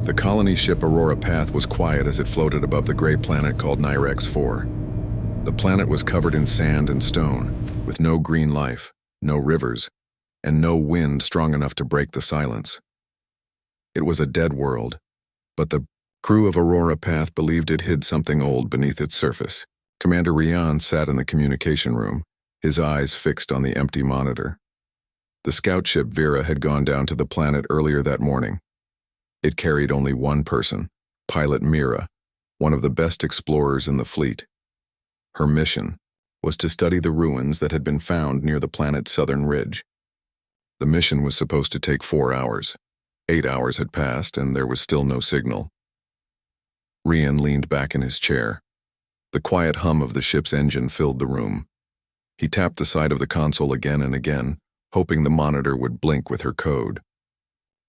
The colony ship Aurora Path was quiet as it floated above the gray planet called Nyrex 4. The planet was covered in sand and stone, with no green life, no rivers, and no wind strong enough to break the silence. It was a dead world, but the crew of Aurora Path believed it hid something old beneath its surface. Commander Rian sat in the communication room, his eyes fixed on the empty monitor. The scout ship Vera had gone down to the planet earlier that morning. It carried only one person, pilot Mira, one of the best explorers in the fleet. Her mission was to study the ruins that had been found near the planet's southern ridge. The mission was supposed to take 4 hours. 8 hours had passed, and there was still no signal. Rian leaned back in his chair. The quiet hum of the ship's engine filled the room. He tapped the side of the console again and again, hoping the monitor would blink with her code.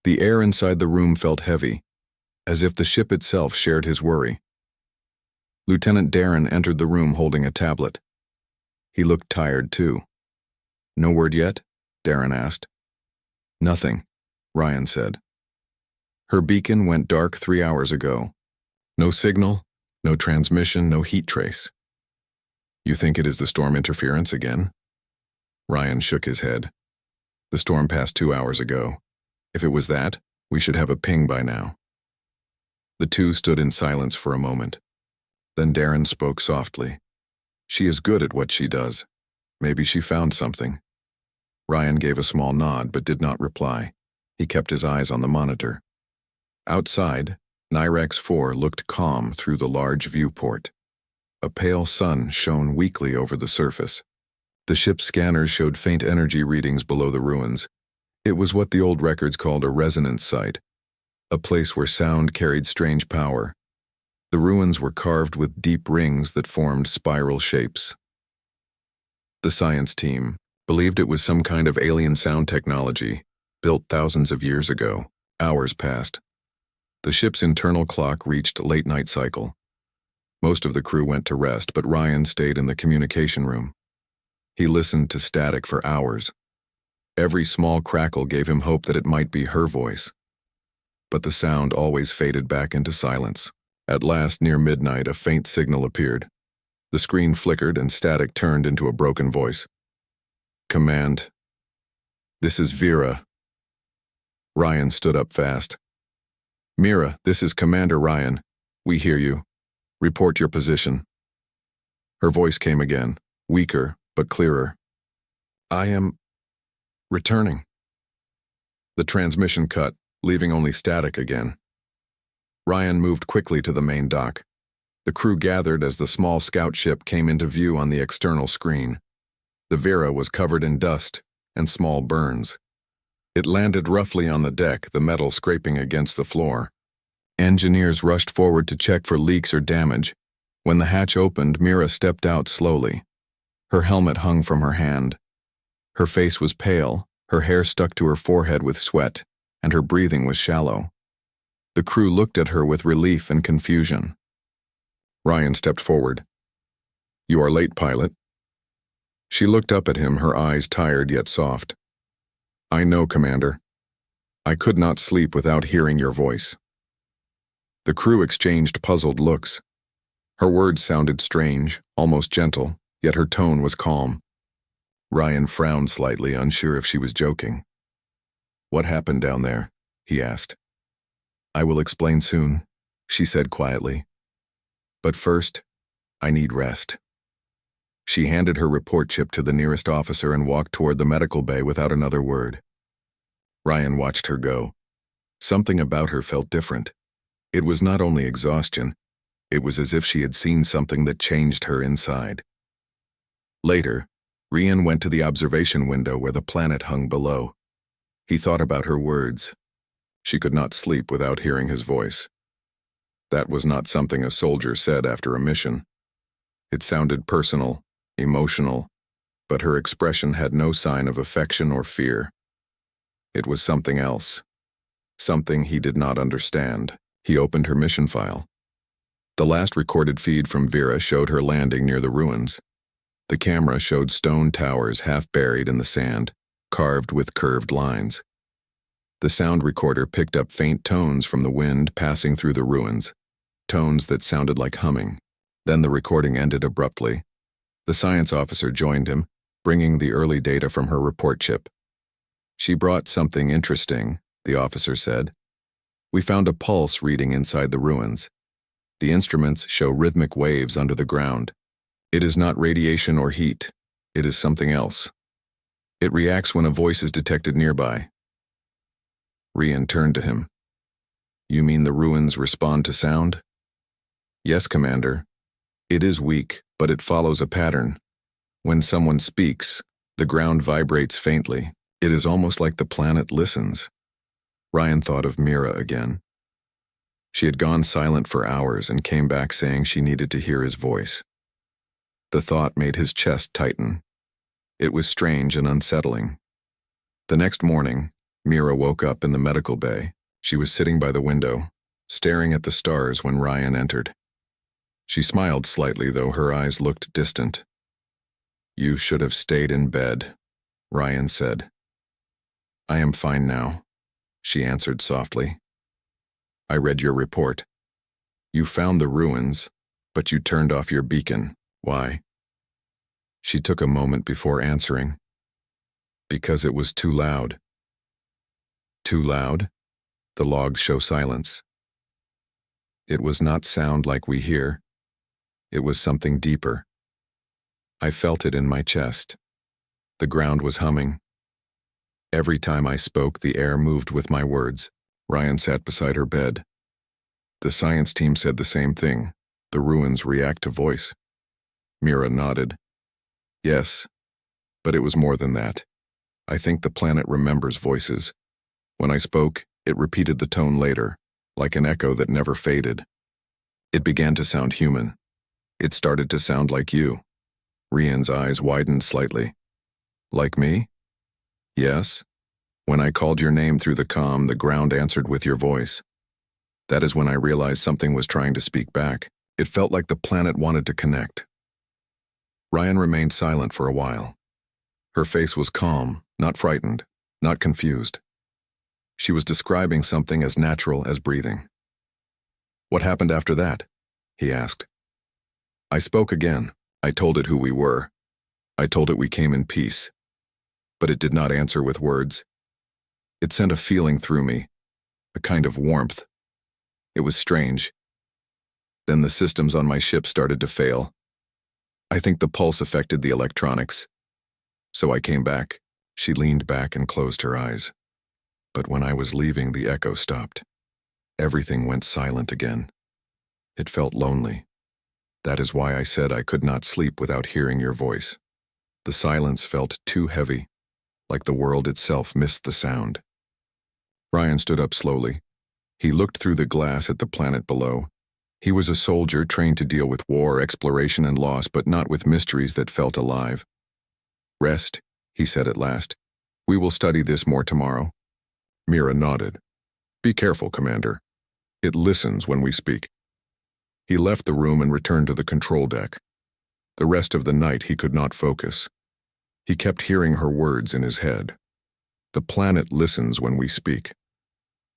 The air inside the room felt heavy, as if the ship itself shared his worry. Lieutenant Darren entered the room holding a tablet. He looked tired, too. "No word yet?" Darren asked. "Nothing," Rian said. "Her beacon went dark 3 hours ago. No signal, no transmission, no heat trace." "You think it is the storm interference again?" Rian shook his head. "The storm passed 2 hours ago. If it was that, we should have a ping by now." The two stood in silence for a moment. Then Darren spoke softly. "She is good at what she does. Maybe she found something." Rian gave a small nod but did not reply. He kept his eyes on the monitor. Outside, Nyrex 4 looked calm through the large viewport. A pale sun shone weakly over the surface. The ship's scanners showed faint energy readings below the ruins. It was what the old records called a resonance site, a place where sound carried strange power. The ruins were carved with deep rings that formed spiral shapes. The science team believed it was some kind of alien sound technology, built thousands of years ago. Hours passed. The ship's internal clock reached late-night cycle. Most of the crew went to rest, but Rian stayed in the communication room. He listened to static for hours. Every small crackle gave him hope that it might be her voice. But the sound always faded back into silence. At last, near midnight, a faint signal appeared. The screen flickered and static turned into a broken voice. "Command. This is Vera." Rian stood up fast. "Mira, this is Commander Rian. We hear you. Report your position." Her voice came again, weaker but clearer. "I am returning." The transmission cut, leaving only static again. Rian moved quickly to the main dock. The crew gathered as the small scout ship came into view on the external screen. The Vera was covered in dust and small burns. It landed roughly on the deck, the metal scraping against the floor. Engineers rushed forward to check for leaks or damage. When the hatch opened, Mira stepped out slowly. Her helmet hung from her hand. Her face was pale, her hair stuck to her forehead with sweat, and her breathing was shallow. The crew looked at her with relief and confusion. Rian stepped forward. "You are late, pilot." She looked up at him, her eyes tired yet soft. "I know, Commander. I could not sleep without hearing your voice." The crew exchanged puzzled looks. Her words sounded strange, almost gentle, yet her tone was calm. Rian frowned slightly, unsure if she was joking. "What happened down there?" he asked. "I will explain soon," she said quietly. "But first, I need rest." She handed her report chip to the nearest officer and walked toward the medical bay without another word. Rian watched her go. Something about her felt different. It was not only exhaustion, it was as if she had seen something that changed her inside. Later, Rian went to the observation window where the planet hung below. He thought about her words. She could not sleep without hearing his voice. That was not something a soldier said after a mission. It sounded personal, emotional, but her expression had no sign of affection or fear. It was something else, something he did not understand. He opened her mission file. The last recorded feed from Vera showed her landing near the ruins. The camera showed stone towers half buried in the sand, carved with curved lines. The sound recorder picked up faint tones from the wind passing through the ruins, tones that sounded like humming. Then the recording ended abruptly. The science officer joined him, bringing the early data from her report chip. "She brought something interesting," the officer said. "We found a pulse reading inside the ruins. The instruments show rhythmic waves under the ground. It is not radiation or heat. It is something else. It reacts when a voice is detected nearby." Rian turned to him. "You mean the ruins respond to sound?" "Yes, Commander. It is weak, but it follows a pattern. When someone speaks, the ground vibrates faintly. It is almost like the planet listens." Ryan thought of Mira again. She had gone silent for hours and came back saying she needed to hear his voice. The thought made his chest tighten. It was strange and unsettling. The next morning, Mira woke up in the medical bay. She was sitting by the window, staring at the stars when Ryan entered. She smiled slightly, though her eyes looked distant. "You should have stayed in bed," Ryan said. "I am fine now," she answered softly. "I read your report. You found the ruins, but you turned off your beacon. Why?" She took a moment before answering. "Because it was too loud." "Too loud?" The logs show silence. "It was not sound like we hear. It was something deeper. I felt it in my chest. The ground was humming. Every time I spoke, the air moved with my words." Ryan sat beside her bed. "The science team said the same thing. The ruins react to voice." Mira nodded. "Yes, but it was more than that. I think the planet remembers voices. When I spoke, it repeated the tone later, like an echo that never faded. It began to sound human. It started to sound like you." Rian's eyes widened slightly. "Like me?" "Yes. When I called your name through the comm, the ground answered with your voice. That is when I realized something was trying to speak back. It felt like the planet wanted to connect." Ryan remained silent for a while. Her face was calm, not frightened, not confused. She was describing something as natural as breathing. "What happened after that?" he asked. "I spoke again. I told it who we were. I told it we came in peace. But it did not answer with words. It sent a feeling through me, a kind of warmth. It was strange. Then the systems on my ship started to fail. I think the pulse affected the electronics. So I came back." She leaned back and closed her eyes. "But when I was leaving, the echo stopped. Everything went silent again. It felt lonely. That is why I said I could not sleep without hearing your voice. The silence felt too heavy, like the world itself missed the sound." Ryan stood up slowly. He looked through the glass at the planet below. He was a soldier trained to deal with war, exploration, and loss, but not with mysteries that felt alive. "Rest," he said at last. "We will study this more tomorrow." Mira nodded. "Be careful, Commander. It listens when we speak." He left the room and returned to the control deck. The rest of the night he could not focus. He kept hearing her words in his head. "The planet listens when we speak."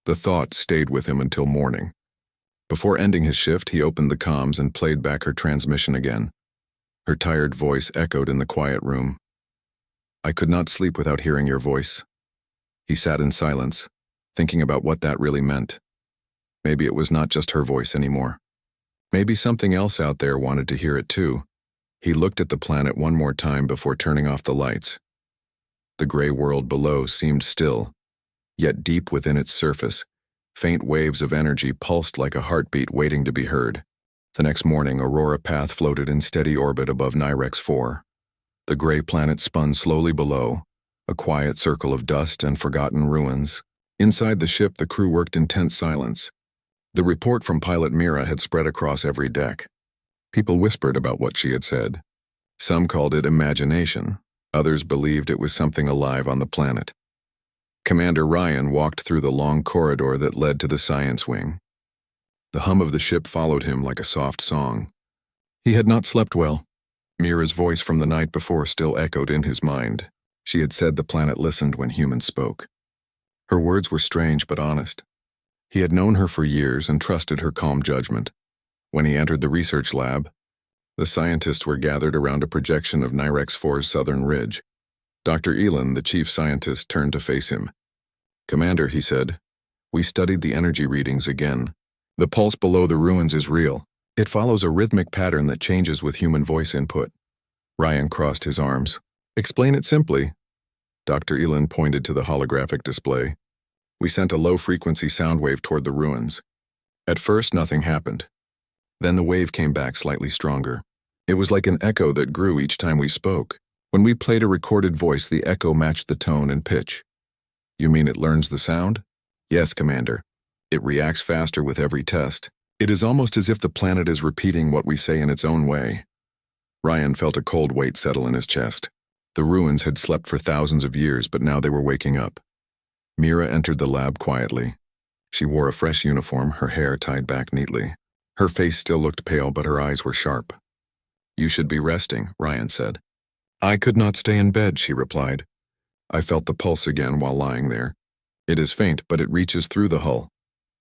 The thought stayed with him until morning. Before ending his shift, he opened the comms and played back her transmission again. Her tired voice echoed in the quiet room. "I could not sleep without hearing your voice." He sat in silence, thinking about what that really meant. Maybe it was not just her voice anymore. Maybe something else out there wanted to hear it too. He looked at the planet one more time before turning off the lights. The gray world below seemed still, yet deep within its surface, faint waves of energy pulsed like a heartbeat waiting to be heard. The next morning, Aurora Path floated in steady orbit above Nirex 4. The gray planet spun slowly below, a quiet circle of dust and forgotten ruins. Inside the ship, the crew worked in tense silence. The report from pilot Mira had spread across every deck. People whispered about what she had said. Some called it imagination. Others believed it was something alive on the planet. Commander Ryan walked through the long corridor that led to the science wing. The hum of the ship followed him like a soft song. He had not slept well. Mira's voice from the night before still echoed in his mind. She had said the planet listened when humans spoke. Her words were strange but honest. He had known her for years and trusted her calm judgment. When he entered the research lab, the scientists were gathered around a projection of Nirex 4's southern ridge. Dr. Elin, the chief scientist, turned to face him. "Commander," he said, "we studied the energy readings again. The pulse below the ruins is real. It follows a rhythmic pattern that changes with human voice input." Ryan crossed his arms. "Explain it simply." Dr. Elin pointed to the holographic display. "We sent a low-frequency sound wave toward the ruins. At first, nothing happened. Then the wave came back slightly stronger. It was like an echo that grew each time we spoke. When we played a recorded voice, the echo matched the tone and pitch." "You mean it learns the sound?" "Yes, Commander. It reacts faster with every test. It is almost as if the planet is repeating what we say in its own way." Ryan felt a cold weight settle in his chest. The ruins had slept for thousands of years, but now they were waking up. Mira entered the lab quietly. She wore a fresh uniform, her hair tied back neatly. Her face still looked pale, but her eyes were sharp. "You should be resting," Ryan said. "I could not stay in bed," she replied. "I felt the pulse again while lying there. It is faint, but it reaches through the hull."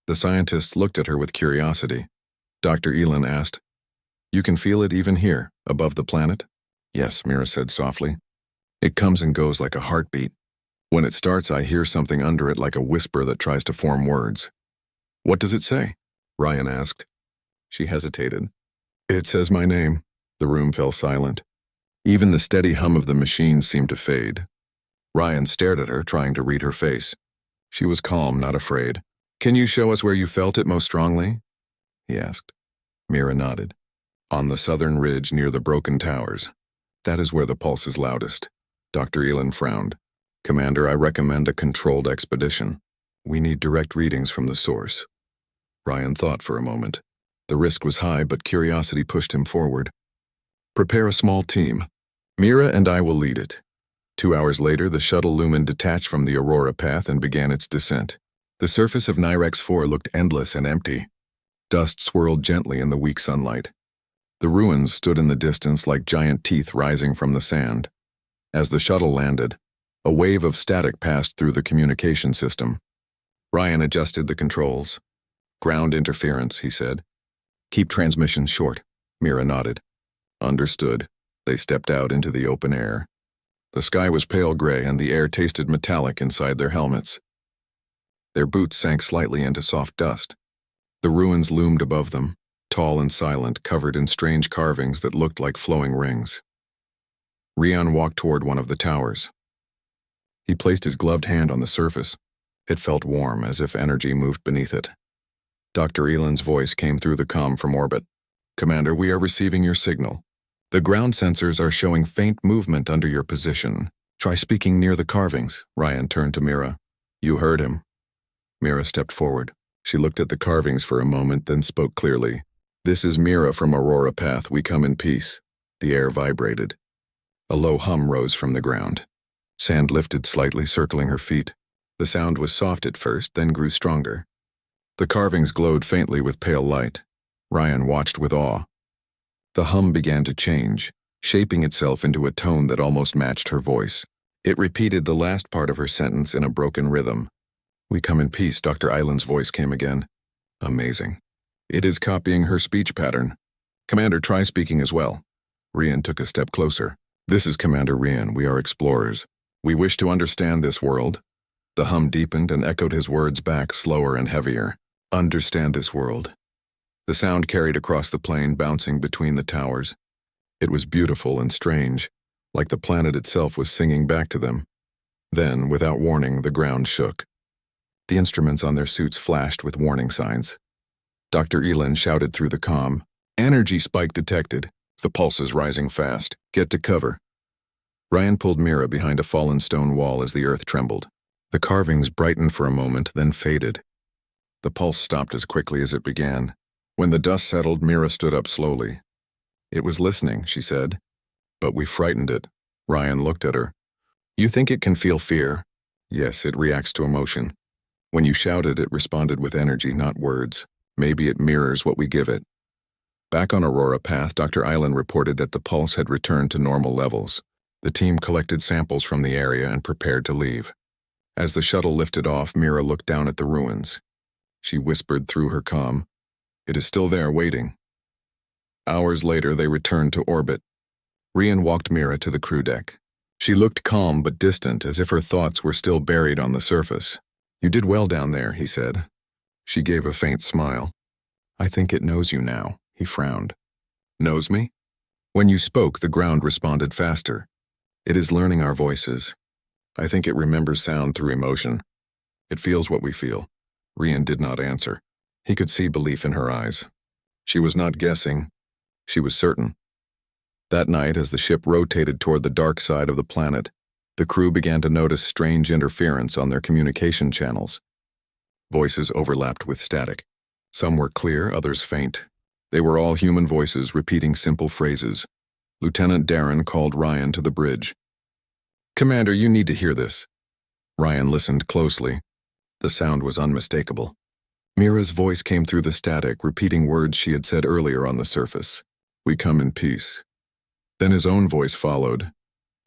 The scientist looked at her with curiosity. Dr. Elin asked, "You can feel it even here, above the planet?" "Yes," Mira said softly. "It comes and goes like a heartbeat. When it starts, I hear something under it like a whisper that tries to form words." "What does it say?" Ryan asked. She hesitated. "It says my name." The room fell silent. Even the steady hum of the machine seemed to fade. Ryan stared at her, trying to read her face. She was calm, not afraid. "Can you show us where you felt it most strongly?" he asked. Mira nodded. "On the southern ridge near the broken towers. That is where the pulse is loudest." Dr. Elin frowned. "Commander, I recommend a controlled expedition. We need direct readings from the source." Ryan thought for a moment. The risk was high, but curiosity pushed him forward. "Prepare a small team. Mira and I will lead it." 2 hours later, the shuttle Lumen detached from the Aurora path and began its descent. The surface of Nirex 4 looked endless and empty. Dust swirled gently in the weak sunlight. The ruins stood in the distance like giant teeth rising from the sand. As the shuttle landed, a wave of static passed through the communication system. Ryan adjusted the controls. "Ground interference," he said. "Keep transmissions short." Mira nodded. "Understood." They stepped out into the open air. The sky was pale gray and the air tasted metallic inside their helmets. Their boots sank slightly into soft dust. The ruins loomed above them, tall and silent, covered in strange carvings that looked like flowing rings. Rian walked toward one of the towers. He placed his gloved hand on the surface. It felt warm, as if energy moved beneath it. Dr. Elin's voice came through the comm from orbit. "Commander, we are receiving your signal. The ground sensors are showing faint movement under your position. Try speaking near the carvings." Ryan turned to Mira. "You heard him." Mira stepped forward. She looked at the carvings for a moment, then spoke clearly. "This is Mira from Aurora Path. We come in peace." The air vibrated. A low hum rose from the ground. Sand lifted slightly, circling her feet. The sound was soft at first, then grew stronger. The carvings glowed faintly with pale light. Ryan watched with awe. The hum began to change, shaping itself into a tone that almost matched her voice. It repeated the last part of her sentence in a broken rhythm. "We come in peace," Dr. Island's voice came again. "Amazing. It is copying her speech pattern. Commander, try speaking as well." Rian took a step closer. "This is Commander Rian. We are explorers. We wish to understand this world." The hum deepened and echoed his words back, slower and heavier. "Understand this world." The sound carried across the plain, bouncing between the towers. It was beautiful and strange, like the planet itself was singing back to them. Then, without warning, the ground shook. The instruments on their suits flashed with warning signs. Dr. Elin shouted through the comm, "Energy spike detected. The pulse is rising fast. Get to cover." Ryan pulled Mira behind a fallen stone wall as the earth trembled. The carvings brightened for a moment, then faded. The pulse stopped as quickly as it began. When the dust settled, Mira stood up slowly. "It was listening," she said. "But we frightened it." Ryan looked at her. "You think it can feel fear?" "Yes, it reacts to emotion. When you shouted, it responded with energy, not words. Maybe it mirrors what we give it." Back on Aurora Path, Dr. Island reported that the pulse had returned to normal levels. The team collected samples from the area and prepared to leave. As the shuttle lifted off, Mira looked down at the ruins. She whispered through her comm, "It is still there, waiting." Hours later, they returned to orbit. Rian walked Mira to the crew deck. She looked calm but distant, as if her thoughts were still buried on the surface. "You did well down there," he said. She gave a faint smile. "I think it knows you now," he frowned. "Knows me?" "When you spoke, the ground responded faster. It is learning our voices. I think it remembers sound through emotion. It feels what we feel." Rian did not answer. He could see belief in her eyes. She was not guessing. She was certain. That night, as the ship rotated toward the dark side of the planet, the crew began to notice strange interference on their communication channels. Voices overlapped with static. Some were clear, others faint. They were all human voices repeating simple phrases. Lieutenant Darren called Ryan to the bridge. "Commander, you need to hear this." Ryan listened closely. The sound was unmistakable. Mira's voice came through the static, repeating words she had said earlier on the surface. "We come in peace." Then his own voice followed.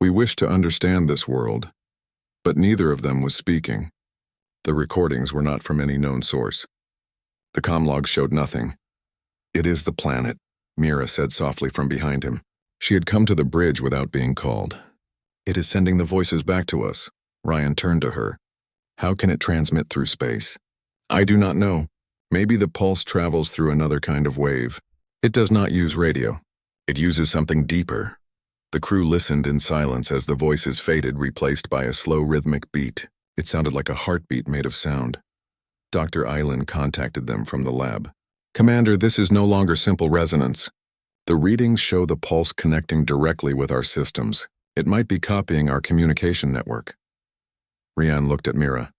"We wish to understand this world." But neither of them was speaking. The recordings were not from any known source. The comm logs showed nothing. "It is the planet," Mira said softly from behind him. She had come to the bridge without being called. "It is sending the voices back to us." Ryan turned to her. "How can it transmit through space?" "I do not know. Maybe the pulse travels through another kind of wave. It does not use radio. It uses something deeper." The crew listened in silence as the voices faded, replaced by a slow rhythmic beat. It sounded like a heartbeat made of sound. Dr. Eilen contacted them from the lab. "Commander, this is no longer simple resonance. The readings show the pulse connecting directly with our systems. It might be copying our communication network." Rian looked at Mira.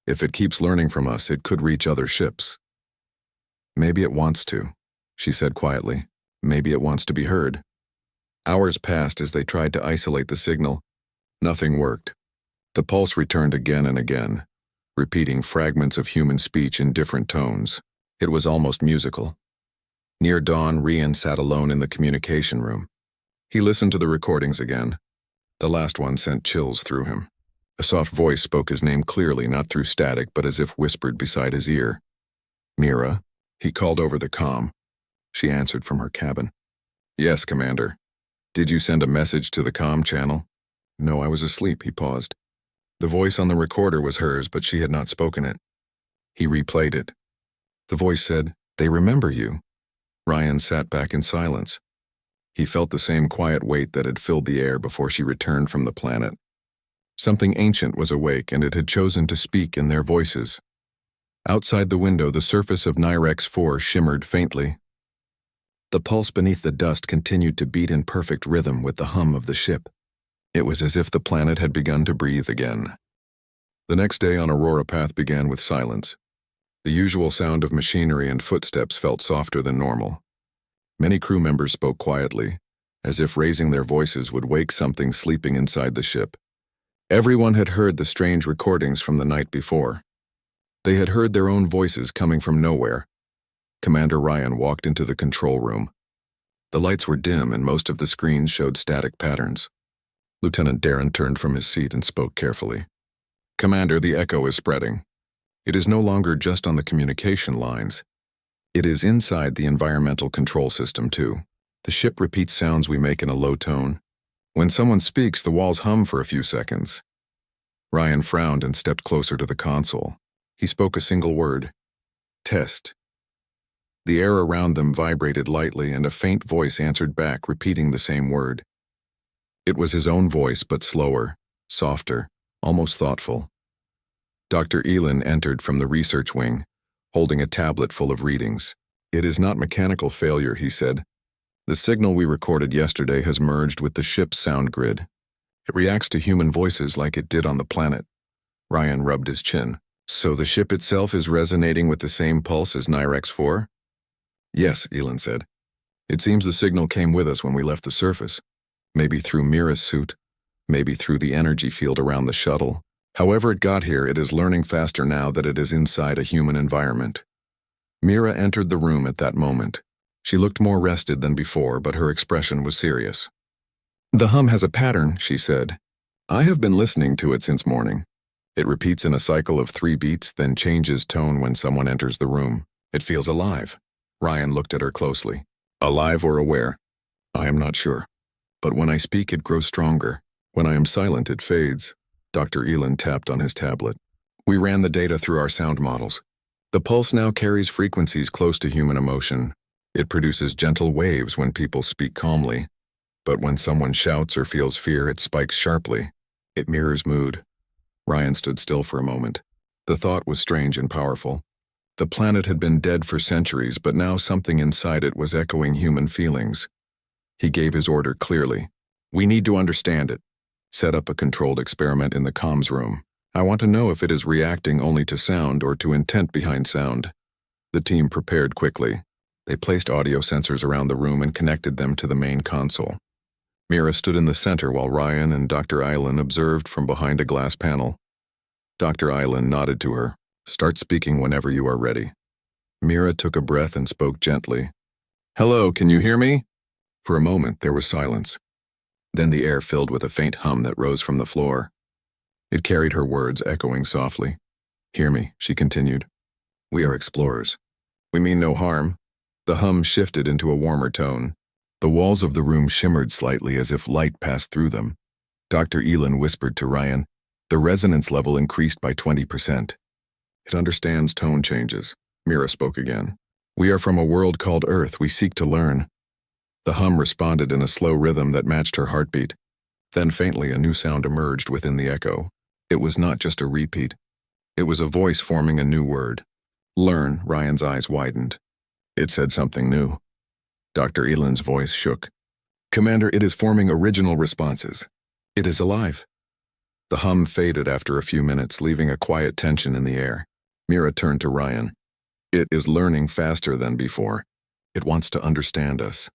"If it keeps learning from us, it could reach other ships." "Maybe it wants to," she said quietly. "Maybe it wants to be heard." Hours passed as they tried to isolate the signal. Nothing worked. The pulse returned again and again, repeating fragments of human speech in different tones. It was almost musical. Near dawn, Rian sat alone in the communication room. He listened to the recordings again. The last one sent chills through him. A soft voice spoke his name clearly, not through static, but as if whispered beside his ear. "Mira?" He called over the comm. She answered from her cabin. "Yes, Commander." "Did you send a message to the comm channel?" "No, I was asleep," he paused. The voice on the recorder was hers, but she had not spoken it. He replayed it. The voice said, "They remember you." Ryan sat back in silence. He felt the same quiet weight that had filled the air before she returned from the planet. Something ancient was awake, and it had chosen to speak in their voices. Outside the window, the surface of Nyrex 4 shimmered faintly. The pulse beneath the dust continued to beat in perfect rhythm with the hum of the ship. It was as if the planet had begun to breathe again. The next day on Aurora Path began with silence. The usual sound of machinery and footsteps felt softer than normal. Many crew members spoke quietly, as if raising their voices would wake something sleeping inside the ship. Everyone had heard the strange recordings from the night before. They had heard their own voices coming from nowhere. Commander Ryan walked into the control room. The lights were dim and most of the screens showed static patterns. Lieutenant Darren turned from his seat and spoke carefully. "Commander, the echo is spreading. It is no longer just on the communication lines. It is inside the environmental control system, too. The ship repeats sounds we make in a low tone. When someone speaks, the walls hum for a few seconds." Ryan frowned and stepped closer to the console. He spoke a single word. "Test." The air around them vibrated lightly, and a faint voice answered back, repeating the same word. It was his own voice, but slower, softer, almost thoughtful. Dr. Elin entered from the research wing, holding a tablet full of readings. "It is not mechanical failure," he said. "The signal we recorded yesterday has merged with the ship's sound grid. It reacts to human voices like it did on the planet." Ryan rubbed his chin. "So the ship itself is resonating with the same pulse as Nyrex 4? "Yes," Elin said. "It seems the signal came with us when we left the surface. Maybe through Mira's suit, maybe through the energy field around the shuttle. However it got here, it is learning faster now that it is inside a human environment." Mira entered the room at that moment. She looked more rested than before, but her expression was serious. "The hum has a pattern," she said. "I have been listening to it since morning. It repeats in a cycle of 3 beats, then changes tone when someone enters the room. It feels alive. Ryan looked at her closely. Alive or aware? I am not sure. But when I speak, it grows stronger. When I am silent, it fades. Dr. Elin tapped on his tablet. We ran the data through our sound models. The pulse now carries frequencies close to human emotion. It produces gentle waves when people speak calmly. But when someone shouts or feels fear, it spikes sharply. It mirrors mood. Ryan stood still for a moment. The thought was strange and powerful. The planet had been dead for centuries, but now something inside it was echoing human feelings. He gave his order clearly. We need to understand it. Set up a controlled experiment in the comms room. I want to know if it is reacting only to sound or to intent behind sound. The team prepared quickly. They placed audio sensors around the room and connected them to the main console. Mira stood in the center while Ryan and Dr. Eilen observed from behind a glass panel. Dr. Eilen nodded to her. Start speaking whenever you are ready. Mira took a breath and spoke gently. Hello, can you hear me? For a moment, there was silence. Then the air filled with a faint hum that rose from the floor. It carried her words, echoing softly. Hear me, she continued. We are explorers. We mean no harm. The hum shifted into a warmer tone. The walls of the room shimmered slightly as if light passed through them. Dr. Elin whispered to Ryan. The resonance level increased by 20%. It understands tone changes. Mira spoke again. We are from a world called Earth. We seek to learn. The hum responded in a slow rhythm that matched her heartbeat. Then faintly a new sound emerged within the echo. It was not just a repeat. It was a voice forming a new word. Learn, Ryan's eyes widened. It said something new. Dr. Elin's voice shook. Commander, it is forming original responses. It is alive. The hum faded after a few minutes, leaving a quiet tension in the air. Mira turned to Ryan. It is learning faster than before. It wants to understand us.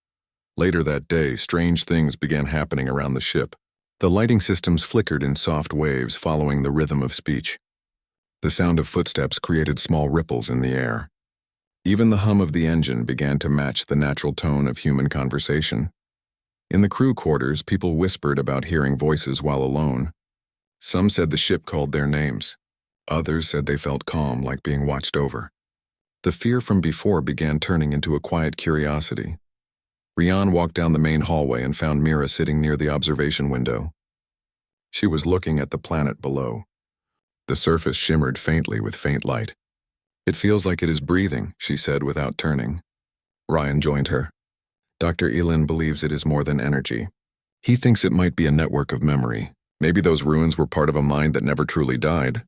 Later that day, strange things began happening around the ship. The lighting systems flickered in soft waves following the rhythm of speech. The sound of footsteps created small ripples in the air. Even the hum of the engine began to match the natural tone of human conversation. In the crew quarters, people whispered about hearing voices while alone. Some said the ship called their names. Others said they felt calm, like being watched over. The fear from before began turning into a quiet curiosity. Rian walked down the main hallway and found Mira sitting near the observation window. She was looking at the planet below. The surface shimmered faintly with faint light. It feels like it is breathing, she said without turning. Ryan joined her. Dr. Elin believes it is more than energy. He thinks it might be a network of memory. Maybe those ruins were part of a mind that never truly died.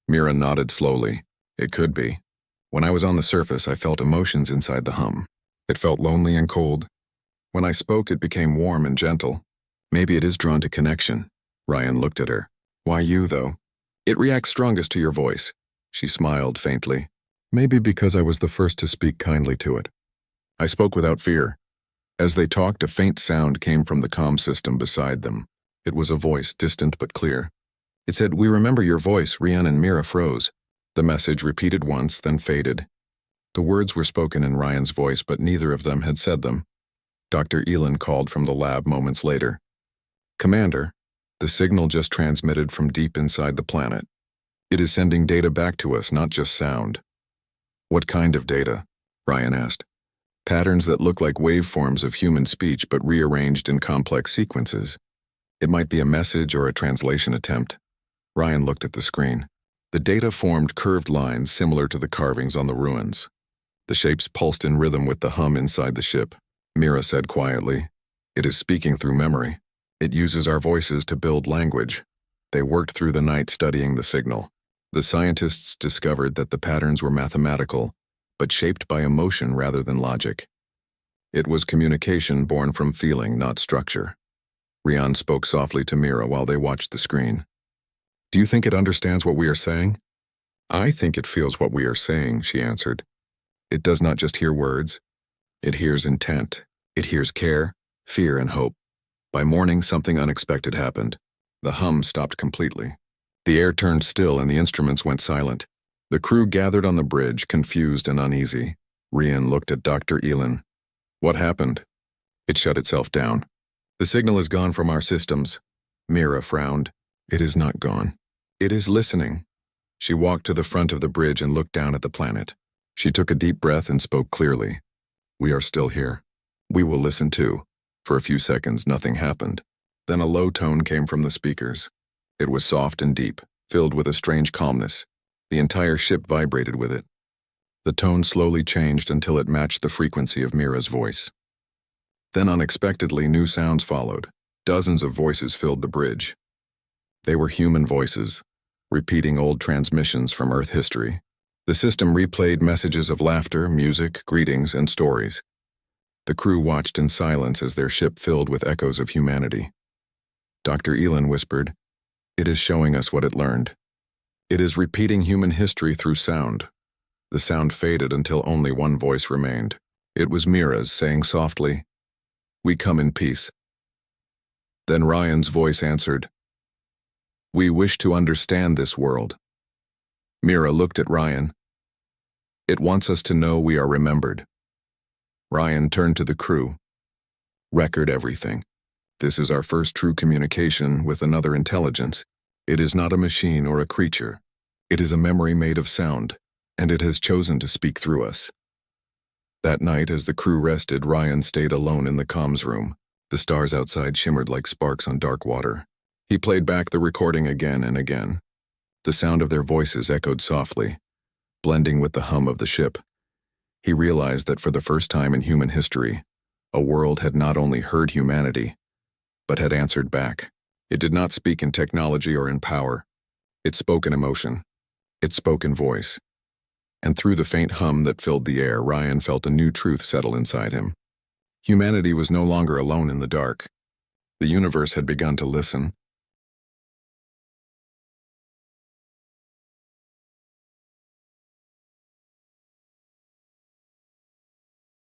Mira nodded slowly. It could be. When I was on the surface, I felt emotions inside the hum. It felt lonely and cold. When I spoke, it became warm and gentle. Maybe it is drawn to connection. Ryan looked at her. Why you, though? It reacts strongest to your voice. She smiled faintly. Maybe because I was the first to speak kindly to it. I spoke without fear. As they talked, a faint sound came from the comm system beside them. It was a voice, distant but clear. It said, "We remember your voice." Rian and Mira froze. The message repeated once, then faded. The words were spoken in Ryan's voice, but neither of them had said them. Dr. Elin called from the lab moments later. Commander, the signal just transmitted from deep inside the planet. It is sending data back to us, not just sound. What kind of data? Ryan asked. Patterns that look like waveforms of human speech but rearranged in complex sequences. It might be a message or a translation attempt. Ryan looked at the screen. The data formed curved lines similar to the carvings on the ruins. The shapes pulsed in rhythm with the hum inside the ship. Mira said quietly, "It is speaking through memory. It uses our voices to build language." They worked through the night studying the signal. The scientists discovered that the patterns were mathematical, but shaped by emotion rather than logic. It was communication born from feeling, not structure. Rian spoke softly to Mira while they watched the screen. Do you think it understands what we are saying? I think it feels what we are saying, she answered. It does not just hear words. It hears intent. It hears care, fear, and hope. By morning, something unexpected happened. The hum stopped completely. The air turned still and the instruments went silent. The crew gathered on the bridge, confused and uneasy. Rian looked at Dr. Elin. What happened? It shut itself down. The signal is gone from our systems. Mira frowned. It is not gone. It is listening. She walked to the front of the bridge and looked down at the planet. She took a deep breath and spoke clearly. We are still here. We will listen too. For a few seconds, nothing happened. Then a low tone came from the speakers. It was soft and deep, filled with a strange calmness. The entire ship vibrated with it. The tone slowly changed until it matched the frequency of Mira's voice. Then unexpectedly, new sounds followed. Dozens of voices filled the bridge. They were human voices, repeating old transmissions from Earth history. The system replayed messages of laughter, music, greetings, and stories. The crew watched in silence as their ship filled with echoes of humanity. Dr. Elin whispered, "It is showing us what it learned. It is repeating human history through sound." The sound faded until only one voice remained. It was Mira's, saying softly, "We come in peace." Then Ryan's voice answered, "We wish to understand this world." Mira looked at Ryan. "It wants us to know we are remembered." Ryan turned to the crew. "Record everything. This is our first true communication with another intelligence. It is not a machine or a creature. It is a memory made of sound, and it has chosen to speak through us." That night, as the crew rested, Ryan stayed alone in the comms room. The stars outside shimmered like sparks on dark water. He played back the recording again and again. The sound of their voices echoed softly, blending with the hum of the ship. He realized that for the first time in human history, a world had not only heard humanity, but had answered back. It did not speak in technology or in power. It spoke in emotion. It spoke in voice. And through the faint hum that filled the air, Ryan felt a new truth settle inside him. Humanity was no longer alone in the dark. The universe had begun to listen,